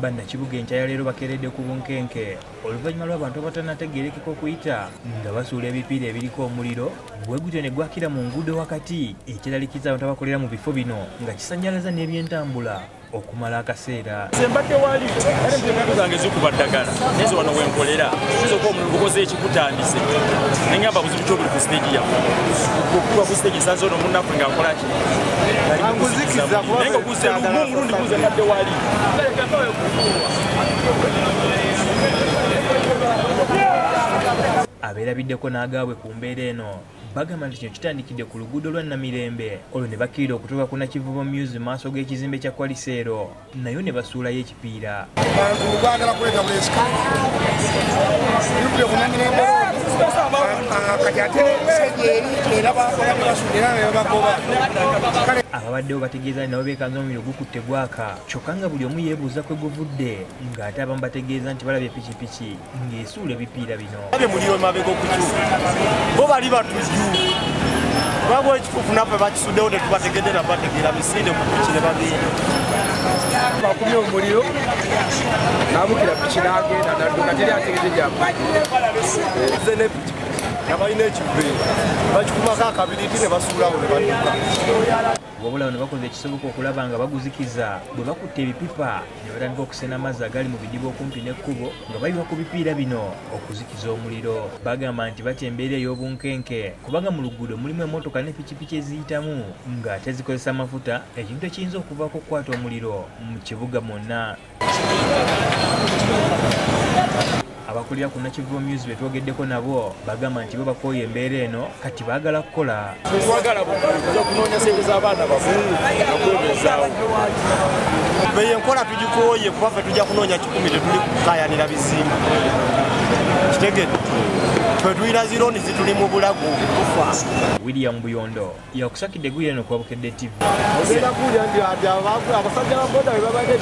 Bannakibuga enkya leero bakeredde ku bunkenke oluvannyuma lw'abantu abatanategeerekeka okuyita nga basuula ebipiira ebiriko omuliro bwe gutyo ne gwakira mu nguudo wakati ekiralikiza abantu abakolera mu bifo bino nga kisannyalaza n'ebyentambula okumala akaseera. Nze mbadde wali era empingu zange zikuba ddagala neze wano wenkolera kisoka omululu gukoze ekikutandise neŋŋamba buzibu kyobuli ku siteegi yaffe okuba ku siteegi esanze ono munnaffe ng'akola ki naye nga guze lumu omulundi guze mbadde wali abeerabiddeko n'agaabwe ku mbeera eno bagamba nti kino kitandikidde ku luguudo lwa Namirembe olwo ne bakkirira okutuuka ku Nakivubo Muse maaso g'ekizimbe kya Kwaliseero nayo ne basuulayo ekipiira. Abantu baagala kuleeta bulesika yudde ku Namirembe kati ate sejeeri era bakola ne basuulira ne babagoba. Ababaddewo bategeeza nabo beekanze omuliro gukutte gwaka kyokka nga buli omu yeebuuza kwe guvudde ng'ate abamu bategeeza nti balabye pikipiki ng'esuula ebipiira bino. abe muliro mabega okukyuka bo bali batujju babwa ekituufu naffe bakisuddewo tetubategedde nabategeera misinde ku piki ne bagenda Bakubye omuliro n'abukira piki n'agenda n'adduka teri ategedde gy'amaze ne piki abalina ekiveera bakikumako akabiriti ne basuulawo ne badduka. Wabula bano bakoze ekisoboka okulaba nga baguzikiza bwe bakutte ebipipa ne batandika okusena amazzi agali mu bidiba okumpi n'ekkubo nga bayiwa ku bipiira bino okuzikiza omuliro. Bagamba nti batya embeera ey'obunkenke kubanga mu luguudo mulimu emmotoka ne pikipiki eziyitamu ng'ate zikozesa amafuta ekintu ekiyinza okuvaako okukwata omuliro mu kibuga mwonna. Abakulira ku Nakivubo Muse be twogeddeko nabo bagamba nti bo bakooye embeera eno kati baagala kukola. Twagala bukuza kunoonya ssente z'abaana bafungu okwebezaawo. Beyo enkola tugikooye kuba ffe tujja kunoonya 10 tetuli kukaayanira bizimba. Kitegedde ffe tulina zirooni zituli mu bulago tufa. William Buyondo yakusakidde eggulu eno ku Wabukedde TV. ogenda kuwulira nti abasajja ba boda bwe babadde